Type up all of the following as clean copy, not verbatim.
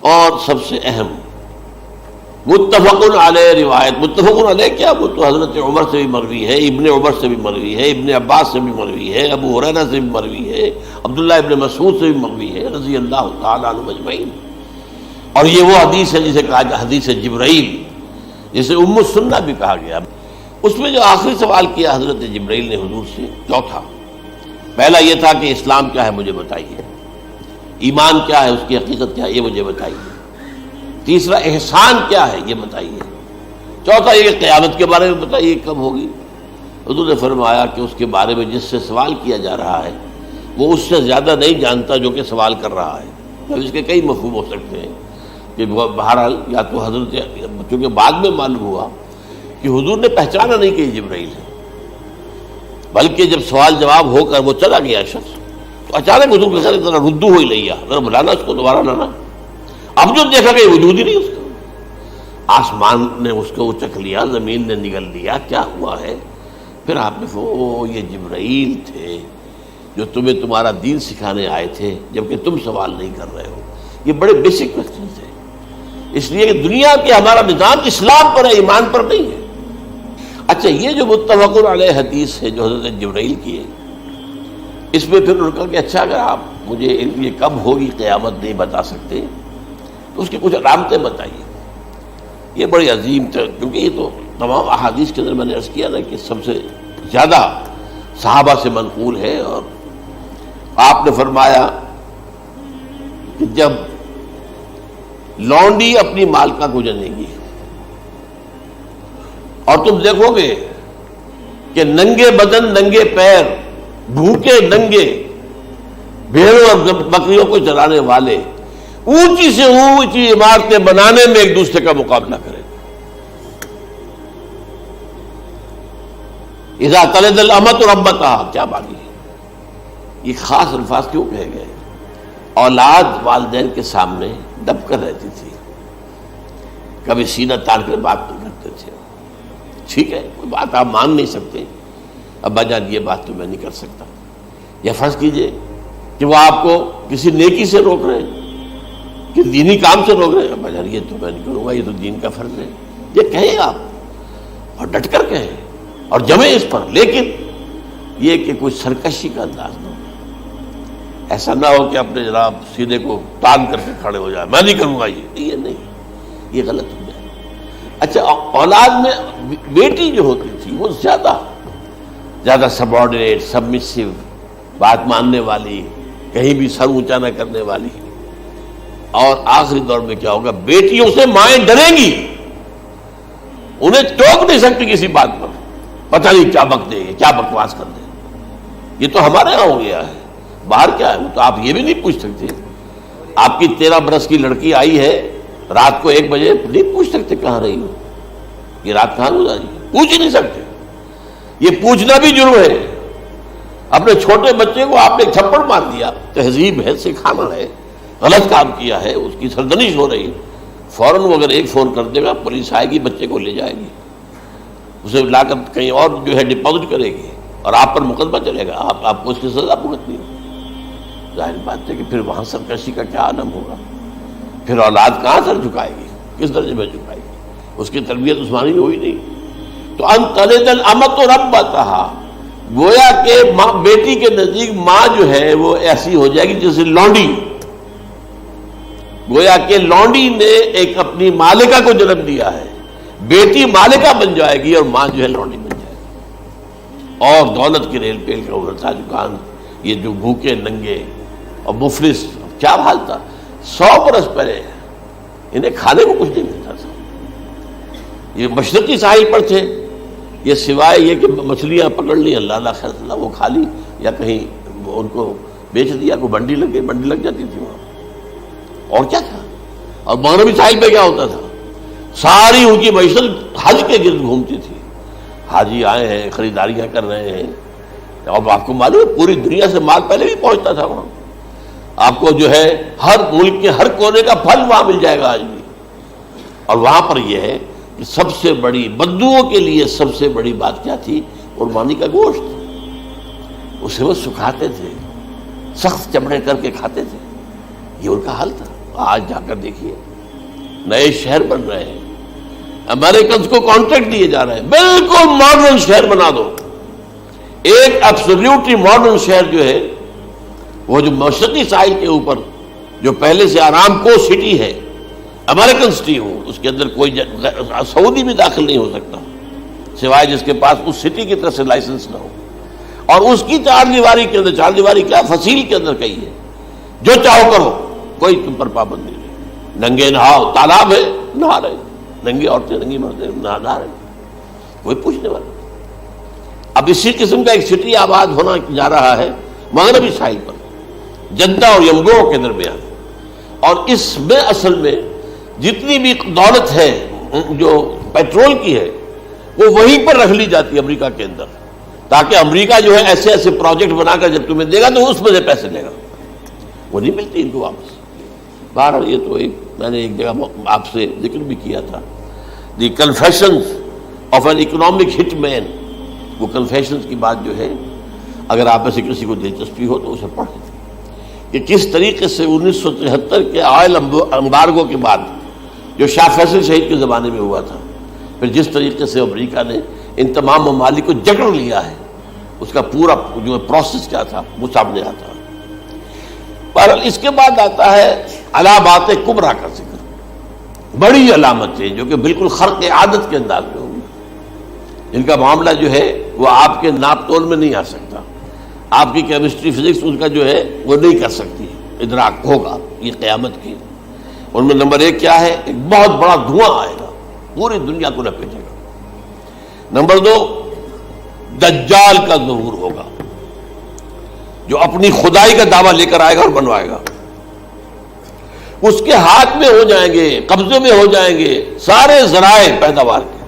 اور سب سے اہم متفق علیہ روایت، متفق علیہ کیا، وہ تو حضرت عمر سے بھی مروی ہے، ابن عمر سے بھی مروی ہے، ابن عباس سے بھی مروی ہے، ابو ہریرہ سے بھی مروی ہے، عبداللہ ابن مسعود سے بھی مروی ہے رضی اللہ تعالیٰ عنہ اجمعین۔ اور یہ وہ حدیث ہے جسے کہا جائے حدیث جبرائیل، جسے ام السنہ بھی کہا گیا۔ اس میں جو آخری سوال کیا حضرت جبرائیل نے حضور سے، چوتھا، پہلا یہ تھا کہ اسلام کیا ہے مجھے بتائیے، ایمان کیا ہے، اس کی حقیقت کیا ہے یہ مجھے بتائیے، تیسرا احسان کیا ہے یہ بتائیے، چوتھا یہ کہ قیامت کے بارے میں بتائیے کب ہوگی۔ حضور نے فرمایا کہ اس کے بارے میں جس سے سوال کیا جا رہا ہے وہ اس سے زیادہ نہیں جانتا جو کہ سوال کر رہا ہے۔ اب اس کے کئی مفہوم ہو سکتے ہیں کہ بہرحال یا تو حضرت، چونکہ بعد میں معلوم ہوا کہ حضور نے پہچانا نہیں کہ یہ جبرائیل ہے، بلکہ جب سوال جواب ہو کر وہ چلا گیا شخص تو اچانک حضور کے ساتھ ذرا ردو ہو ہی لیا، ذرا بلانا اس کو دوبارہ لانا۔ اب جو دیکھا کہ وجود ہی نہیں اس کا، آسمان نے اس کو اچک لیا، زمین نے نگل لیا، کیا ہوا ہے؟ پھر آپ نے وہ یہ جبرائیل تھے جو تمہیں تمہارا دین سکھانے آئے تھے جبکہ تم سوال نہیں کر رہے ہو۔ یہ بڑے بیسک کوسچن تھے، اس لیے کہ دنیا کے ہمارا نظام اسلام پر ہے، ایمان پر نہیں ہے۔ اچھا، یہ جو متفق علیہ حدیث ہے جو حضرت جبرائیل کی ہے، اس میں پھر انہوں نے کہا کہ اچھا اگر آپ مجھے یہ کب ہوگی قیامت نہیں بتا سکتے تو اس کی کچھ علامتیں بتائیے۔ یہ بڑی عظیم تھا، کیونکہ یہ تو تمام احادیث کے اندر میں نے عرض کیا نا کہ سب سے زیادہ صحابہ سے منقول ہے۔ اور آپ نے فرمایا کہ جب لونڈی اپنی مالکہ کو جنے گی اور تم دیکھو گے کہ ننگے بدن، ننگے پیر، بھوکے ننگے بھیڑوں اور بکریوں کو چرانے والے اونچی سے اونچی عمارتیں بنانے میں ایک دوسرے کا مقابلہ کریں۔ اذا تلد الامۃ ربتها، کیا بات ہے؟ یہ خاص الفاظ کیوں کہے گئے؟ اولاد والدین کے سامنے دب کر رہتی تھی، کبھی سینہ تان کر بات نہیں کرتے تھے۔ ٹھیک ہے، کوئی بات آپ مان نہیں سکتے، ابا جان یہ بات تو میں نہیں کر سکتا، یا فرض کیجئے کہ وہ آپ کو کسی نیکی سے روک رہے ہیں، کہ دینی کام سے روک رہے ہیں، ابا جان یہ تو میں نہیں کروں گا، یہ تو دین کا فرض ہے، یہ کہیں آپ اور ڈٹ کر کہیں اور جمیں اس پر، لیکن یہ کہ کوئی سرکشی کا انداز نہ ہو، ایسا نہ ہو کہ اپنے جناب سینے کو تان کر کے کھڑے ہو جائے، میں نہیں کروں گا، یہ نہیں، یہ غلط ہو جائے۔ اچھا، اولاد میں بیٹی جو ہوتی تھی وہ زیادہ سبارڈینیٹ، سبمسیو، بات ماننے والی، کہیں بھی سر اونچا نہ کرنے والی۔ اور آخری دور میں کیا ہوگا؟ بیٹیوں سے مائیں ڈریں گی، انہیں ٹوک نہیں سکتی کسی بات پر، پتہ نہیں کیا بک دے، کیا بکواس کر دے۔ یہ تو ہمارے یہاں ہو گیا ہے، باہر کیا ہے تو آپ یہ بھی نہیں پوچھ سکتے۔ آپ کی 13 برس کی لڑکی آئی ہے رات کو 1 بجے، نہیں پوچھ سکتے کہاں رہی ہو، یہ رات کہاں گزاری، پوچھ ہی نہیں سکتے۔ یہ پوچھنا بھی جرم ہے۔ اپنے چھوٹے بچے کو آپ نے تھپڑ مار دیا، تہذیب ہے، سکھانا ہے، غلط کام کیا ہے، اس کی سرزنش ہو رہی ہے، فوراً وہ اگر ایک فون کر دے گا پولیس آئے گی، بچے کو لے جائے گی، اسے لا کر کہیں اور جو ہے ڈپازٹ کرے گی اور آپ پر مقدمہ چلے گا، آپ کو اس کی سزا بھگتنی ہوگی۔ ظاہر بات ہے کہ پھر وہاں سرکشی کا کیا عالم ہوگا، پھر اولاد کہاں سر جھکائے گی، کس درجے میں جھکائے گی؟ اس کی تربیت عثمانی ہوئی نہیں۔ تو ان تلد الامۃ ربتها، گویا کہ ماں بیٹی کے نزدیک ماں جو ہے وہ ایسی ہو جائے گی جیسے لونڈی، گویا کہ لونڈی نے ایک اپنی مالکہ کو جنم دیا ہے، بیٹی مالکہ بن جائے گی اور ماں جو ہے لونڈی بن جائے گی، اور دولت کی ریل پیل کا ابھرتا دکان، یہ جو بھوکے ننگے اور مفلس، کیا حال تھا 100 برس پہلے، انہیں کھانے کو کچھ نہیں ملتا تھا۔ یہ مشرقی ساحل پر تھے، یہ سوائے یہ کہ مچھلیاں پکڑ لی، اللہ خیر اللہ وہ کھا لی، یا کہیں ان کو بیچ دیا، کوئی بنڈی لگ گئی، بنڈی لگ جاتی تھی وہاں، اور کیا تھا۔ اور مغربی ساحل پہ کیا ہوتا تھا؟ ساری ان کی معیشت حج کے گرد گھومتی تھی، حاجی آئے ہیں، خریداریاں کر رہے ہیں، اور آپ کو معلوم ہے پوری دنیا سے مال پہلے بھی پہنچتا تھا وہاں، آپ کو جو ہے ہر ملک کے ہر کونے کا پھل وہاں مل جائے گا آج بھی۔ اور وہاں پر یہ ہے کہ سب سے بڑی بدوؤں کے لیے سب سے بڑی بات کیا تھی؟ قربانی کا گوشت، اسے وہ سکھاتے تھے، سخت چمڑے کر کے کھاتے تھے، یہ ان کا حال تھا۔ آج جا کر دیکھیے نئے شہر بن رہے ہیں، امریکنز کو کانٹریکٹ دیے جا رہے ہیں، بالکل ماڈرن شہر بنا دو۔ ایک ایبسولوٹلی ماڈرن شہر جو ہے وہ جو مشرقی ساحل کے اوپر جو پہلے سے آرام کو سٹی ہے، امریکن سٹی ہو، اس کے اندر کوئی سعودی بھی داخل نہیں ہو سکتا سوائے جس کے پاس اس سٹی کی طرف سے لائسنس نہ ہو، اور اس کی چار دیواری کے اندر، چار دیواری کیا فصیل کے اندر کہی ہے، جو چاہو کرو، کوئی تم پر پابند نہیں ہے، ننگے نہاؤ، تالاب ہے نہا رہے، ننگی عورتیں ننگی مردیں نہا رہے، کوئی پوچھنے والا۔ اب اسی قسم کا ایک سٹی آباد ہونا جا رہا ہے مغربی ساحل پر، جدہ اور یمگو کے درمیان، اور اس میں اصل میں جتنی بھی دولت ہے جو پیٹرول کی ہے وہ وہیں پر رکھ لی جاتی ہے امریکہ کے اندر، تاکہ امریکہ جو ہے ایسے ایسے پروجیکٹ بنا کر جب تمہیں دے گا تو اس میں سے پیسے لے گا، وہ نہیں ملتی ان کو واپس۔ بہرحال یہ تو میں نے ایک جگہ آپ سے ذکر بھی کیا تھا، دی کنفیشنز آف این اکنامک ہٹ مین، وہ کنفیشنز کی بات جو ہے اگر آپ میں سے کسی کو دلچسپی ہو تو اسے پڑھیں کہ کس طریقے سے 1973 کے آئل امبارگو کے بعد جو شاہ فیصل شہید کے زمانے میں ہوا تھا، پھر جس طریقے سے امریکہ نے ان تمام ممالک کو جکڑ لیا ہے، اس کا پورا جو پروسیس کیا تھا وہ سامنے آتا ہے۔ پر اس کے بعد آتا ہے علامات کبریٰ کا ذکر، بڑی علامتیں جو کہ بالکل خرق عادت کے انداز میں ہوگی، ان کا معاملہ جو ہے وہ آپ کے ناپ تول میں نہیں آ سکتا، آپ کی کیمسٹری فزکس ان کا جو ہے وہ نہیں کر سکتی، ادراک ہوگا یہ قیامت کی۔ ان میں نمبر ایک کیا ہے، ایک بہت بڑا دھواں آئے گا، پوری دنیا کو لپیٹے گا۔ نمبر دو، دجال کا ظہور ہوگا جو اپنی خدائی کا دعویٰ لے کر آئے گا اور بنوائے گا، اس کے ہاتھ میں ہو جائیں گے، قبضے میں ہو جائیں گے سارے ذرائع پیداوار کے،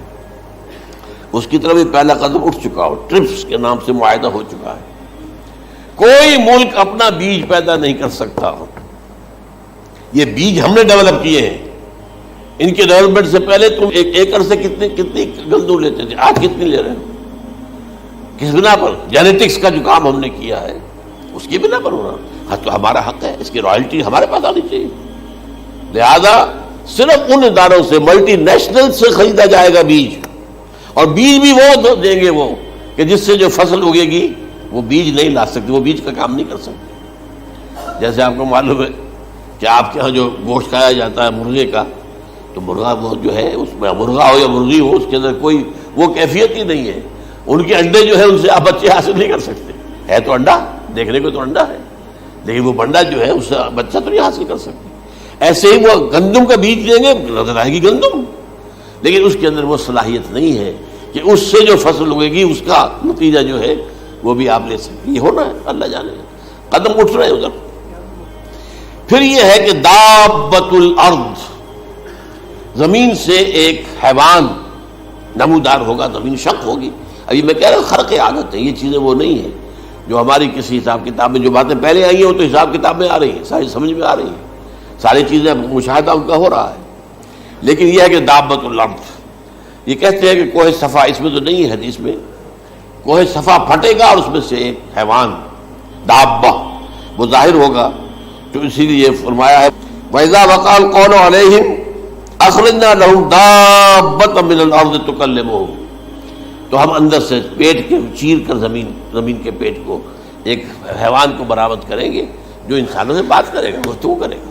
اس کی طرف بھی پہلا قدم اٹھ چکا ہو، ٹرپس کے نام سے معاہدہ ہو چکا ہے، کوئی ملک اپنا بیج پیدا نہیں کر سکتا، یہ بیج ہم نے ڈیولپ کیے ہیں، ان کے ڈیولپمنٹ سے پہلے تم ایک ایکڑ سے کتنی گندم لیتے تھے، آج کتنی لے رہے ہو، کس بنا پر؟ جینیٹکس کا جو کام ہم نے کیا ہے اس کی بنا پر ہونا، ہاں تو ہمارا حق ہے، اس کی رائلٹی ہمارے پاس آنی چاہیے، لہذا صرف ان اداروں سے، ملٹی نیشنل سے خریدا جائے گا بیج، اور بیج بھی وہ دیں گے وہ کہ جس سے جو فصل اگے گی وہ بیج نہیں لا سکتے، وہ بیج کا کام نہیں کر سکتے۔ جیسے آپ کو معلوم ہے کہ آپ کے ہاں جو گوشت کھایا جاتا ہے مرغے کا، تو مرغا وہ جو ہے اس میں مرغا ہو یا مرغی ہو، اس کے اندر کوئی وہ کیفیت ہی نہیں ہے، ان کے انڈے جو ہے ان سے آپ بچے حاصل نہیں کر سکتے، ہے تو انڈا، دیکھنے کو تو انڈا ہے لیکن وہ بنڈا جو ہے اس سے بچہ تو نہیں حاصل کر سکتے۔ ایسے ہی وہ گندم کا بیج دیں گے، نظر آئے گی گندم، لیکن اس کے اندر وہ صلاحیت نہیں ہے کہ اس سے جو فصل ہوئے گی اس کا نتیجہ جو ہے وہ بھی آپ لے سکتے۔ یہ ہونا ہے، اللہ جانے، قدم اٹھ رہے ہیں ادھر۔ پھر یہ ہے کہ دابۃ الارض، زمین سے ایک حیوان نمودار ہوگا، زمین شق ہوگی۔ ابھی میں کہہ رہا ہوں خرق عادت ہے، یہ چیزیں وہ نہیں ہیں جو ہماری کسی حساب کتاب میں جو باتیں پہلے آئی ہیں وہ تو حساب کتاب میں آ رہی ہیں، ساری سمجھ میں آ رہی ہیں، ساری چیزیں مشاہدہ ان کا ہو رہا ہے، لیکن یہ ہے کہ دابۃ الارض، یہ کہتے ہیں کہ کوہ صفا، اس میں تو نہیں ہے حدیث میں، کوہ صفا پھٹے گا اور اس میں سے ایک حیوان دابہ وہ ظاہر ہوگا، تو اسی لیے فرمایا ہے وَإِذَا وَقَعَ الْقَوْلُ عَلَيْهِمْ أَخْرَجْنَا لَهُمْ دَابَّةً مِّنَ الْأَرْضِ تُكَلِّمُهُمْ، تو ہم اندر سے پیٹ کے چیر کر زمین کے پیٹ کو ایک حیوان کو برآمد کریں گے جو انسانوں سے بات کرے گا، گفتگو کرے گا۔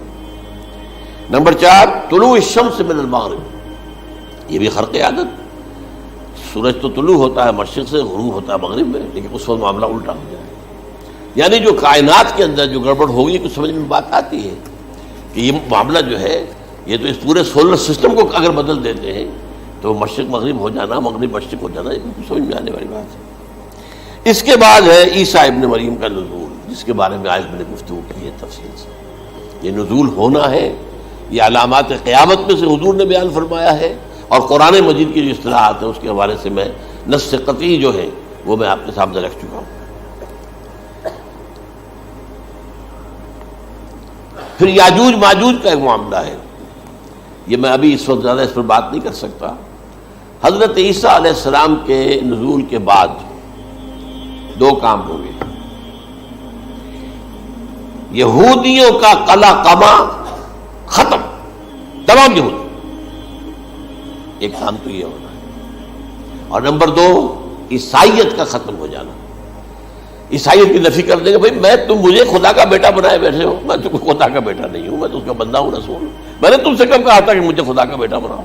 نمبر 4، طلوع الشمس من المغرب، یہ بھی خرق عادت، سورج تو طلوع ہوتا ہے مشرق سے، غروب ہوتا ہے مغرب میں، لیکن اس وقت معاملہ الٹا ہو جائے، یعنی جو کائنات کے اندر جو گڑبڑ ہوگی کچھ سمجھ میں بات آتی ہے کہ یہ معاملہ جو ہے یہ تو اس پورے سولر سسٹم کو اگر بدل دیتے ہیں تو مشرق مغرب ہو جانا، مغرب مشرق ہو جانا، یہ سمجھ میں آنے والی بات ہے۔ اس کے بعد ہے عیسیٰ ابن مریم کا نزول، جس کے بارے میں آج میں نے گفتگو کی ہے تفصیل سے۔ یہ نزول ہونا ہے، یہ علامات قیامت میں سے حضور نے بیان فرمایا ہے، اور قرآن مجید کی جو اصطلاحات ہیں اس کے حوالے سے میں نص قطعی جو ہے وہ میں آپ کے سامنے رکھ چکا ہوں۔ پھر یاجوج ماجوج کا ایک معاملہ ہے، یہ میں ابھی اس وقت زیادہ اس پر بات نہیں کر سکتا۔ حضرت عیسیٰ علیہ السلام کے نزول کے بعد دو کام ہوں گے، یہودیوں کا قلع قمع ختم تمام یہود. ایک کام تو یہ ہونا ہے. اور نمبر 2 عیسائیت کا ختم ہو جانا. عیسائیت کی نفی کر دیں گے بھائی تم مجھے خدا کا بیٹا بنائے بیٹھے ہو, میں تم خدا کا بیٹا نہیں ہوں, میں تو اس کا بندہ ہوں, رسول ہوں. میں نے تم سے کب کہا تھا کہ مجھے خدا کا بیٹا بناؤ.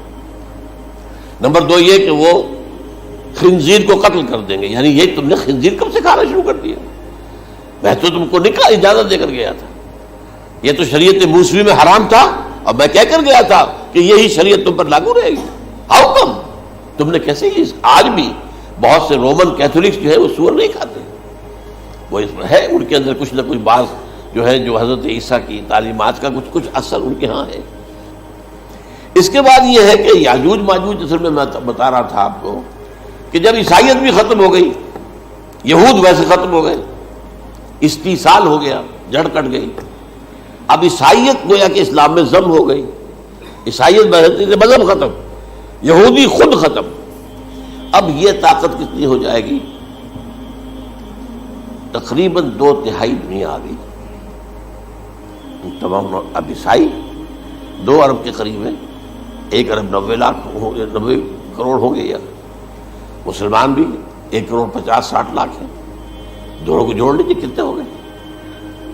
نمبر 2 یہ کہ وہ خنزیر کو قتل کر دیں گے. یعنی یہ تم نے خنزیر کب سے کھانا شروع کر دیا؟ میں تو تم کو نکاح اجازت دے کر گیا تھا. یہ تو شریعت موسوی میں حرام تھا اور میں کہہ کر گیا تھا کہ یہی شریعت تم پر لاگو رہے گی. ہاؤ کم تم نے کیسے یہ؟ آج بھی بہت سے رومن کیتھولکس جو ہے وہ سور نہیں کھاتے. وہ اس میں ہے ان کے اندر کچھ نہ کچھ بات جو ہے جو حضرت عیسیٰ کی تعلیمات کا کچھ اثر ان کے ہاں ہے. اس کے بعد یہ ہے کہ یاجوج ماجوج اصل میں بتا رہا تھا آپ کو کہ جب عیسائیت بھی ختم ہو گئی, یہود ویسے ختم ہو گئے, استیصال ہو گیا, جڑ کٹ گئی. اب عیسائیت گویا کہ اسلام میں ضم ہو گئی. عیسائیت مذہب ختم, یہودی خود ختم. اب یہ طاقت کتنی ہو جائے گی؟ تقریباً 2/3 دنیا آ گئی. تمام اب عیسائی 2 ارب کے قریب ہے, 1 ارب 90 کروڑ ہو گئے. یا مسلمان بھی 1 کروڑ 50-60 لاکھ ہیں. دونوں کو جوڑ لیجیے کتنے ہو گئے؟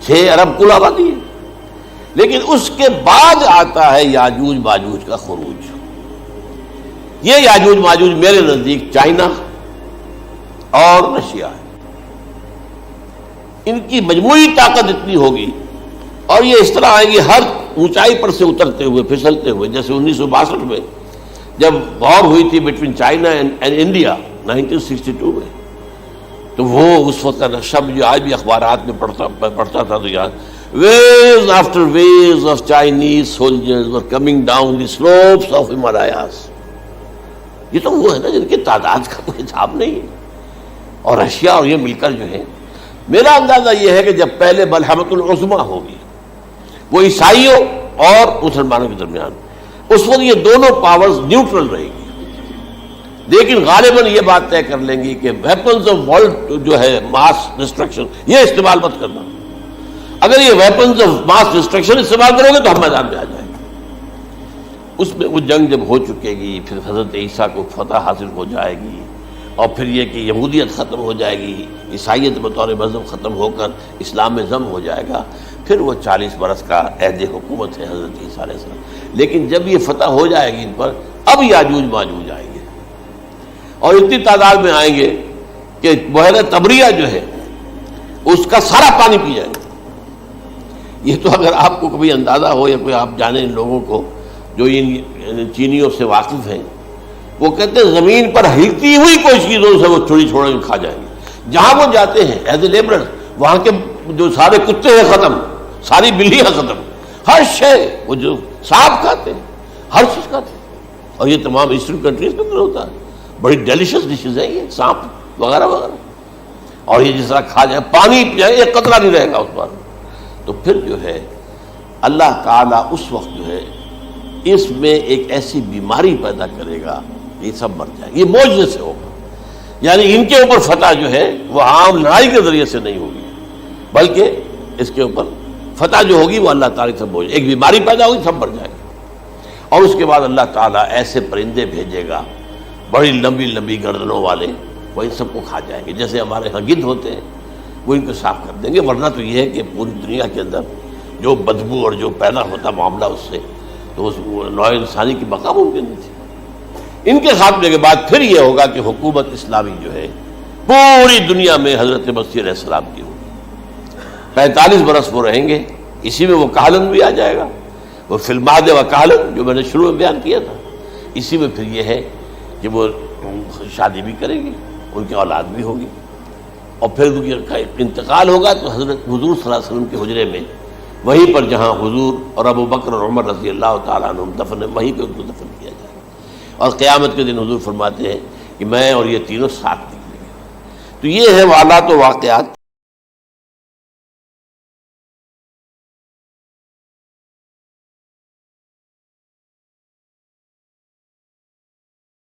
6 ارب کل آبادی ہے. لیکن اس کے بعد آتا ہے یاجوج ماجوج کا خروج. یہ یاجوج ماجوج میرے نزدیک چائنا اور رشیا ہے. ان کی مجموعی طاقت اتنی ہوگی اور یہ اس طرح آئیں گی ہر اونچائی پر سے اترتے ہوئے, پھسلتے ہوئے. جیسے 1962 میں جب وار ہوئی تھی بٹوین چائنا اینڈ انڈیا 1962 میں, تو وہ اس وقت کا نقشہ جو آج بھی اخبارات میں پڑھتا تھا تو یاد, waves after waves of Chinese soldiers were coming down the slopes of Himalayas. یہ تو وہ ہے نا جن کی تعداد کا کوئی حساب نہیں ہے. اور رشیا اور یہ مل کر جو ہے, میرا اندازہ یہ ہے کہ جب پہلے ملحمۃ العظمیٰ ہوگی وہ عیسائیوں اور مسلمانوں کے درمیان, اس وقت یہ دونوں پاورز نیوٹرل رہے گی. لیکن غالباً یہ بات طے کر لیں گی کہ ویپنز آف ورلڈ جو ہے ماس ڈسٹرکشن, یہ استعمال مت کرنا. اگر یہ ویپنز آف ماس ڈسٹرکشن استعمال کرو گے تو ہم میدان میں آ جائیں گے. اس میں وہ جنگ جب ہو چکے گی, پھر حضرت عیسیٰ کو فتح حاصل ہو جائے گی, اور پھر یہ کہ یہودیت ختم ہو جائے گی, عیسائیت بطور مذہب ختم ہو کر اسلام میں ضم ہو جائے گا. پھر وہ 40 برس کا عہد حکومت ہے حضرت عیسیٰ علیہ السلام. لیکن جب یہ فتح ہو جائے گی ان پر, اب یاجوج ماجوج آئیں گے اور اتنی تعداد میں آئیں گے کہ بحیرہ طبریہ جو ہے اس کا سارا پانی پی جائیں گے. یہ تو اگر آپ کو کبھی اندازہ ہو یا کوئی آپ جانے ان لوگوں کو جو ان چینیوں سے واقف ہیں, وہ کہتے ہیں زمین پر ہلتی ہوئی کوئی چیزوں سے وہ چھوڑی چھوڑ کے کھا جائیں گے. جہاں وہ جاتے ہیں ایز اے لیبرر, وہاں کے جو سارے کتے ہیں ختم, ساری بلیاں ختم, ہر شے وہ جو سانپ کھاتے ہیں, ہر چیز کھاتے ہیں. اور یہ تمام ایسٹرن کنٹریز کے اندر ہوتا ہے. بڑی ڈیلیشس ڈشز ہیں یہ سانپ وغیرہ وغیرہ. اور یہ جس طرح کھا جائے, پانی پئے, ایک قطرہ نہیں رہے گا اس پر. تو پھر جو ہے اللہ تعالیٰ اس وقت جو ہے اس میں ایک ایسی بیماری پیدا کرے گا, یہ سب مر جائیں گے. یہ معجزے سے ہوگا. یعنی ان کے اوپر فتح جو ہے وہ عام لڑائی کے ذریعے سے نہیں ہوگی, بلکہ اس کے اوپر فتح جو ہوگی وہ اللہ تعالیٰ سے بوجھ, ایک بیماری پیدا ہوگی, سب مر جائے گا. اور اس کے بعد اللہ تعالیٰ ایسے پرندے بھیجے گا بڑی لمبی لمبی گردنوں والے, وہ ان سب کو کھا جائیں گے. جیسے ہمارے ہاں گدھ ہوتے ہیں, وہ ان کو صاف کر دیں گے. ورنہ تو یہ ہے کہ پوری دنیا کے اندر جو بدبو اور جو پیدا ہوتا معاملہ اس سے, تو اس نوع انسانی کی بقا ممکن نہیں تھی. ان کے خاتمے کے بعد پھر یہ ہوگا کہ حکومت اسلامی جو ہے پوری دنیا میں حضرت مسیح علیہ السلام کی ہوگی. 45 برس وہ رہیں گے. اسی میں وہ کہلن بھی آ جائے گا, وہ فی المہد و کہلن جو میں نے شروع میں بیان کیا تھا. اسی میں پھر یہ ہے کہ وہ شادی بھی کرے گی, ان کی اولاد بھی ہوگی, اور پھر ان کا انتقال ہوگا تو حضرت حضور صلی اللہ علیہ وسلم کے حجرے میں, وہیں پر جہاں حضور اور ابو بکر اور عمر رضی اللہ تعالیٰ عنہ دفن, وہیں پہ ان کو دفن کیا جائے گا. اور قیامت کے دن حضور فرماتے ہیں کہ میں اور یہ تینوں ساتھ نکلیں گے. تو یہ ہے حالات و واقعات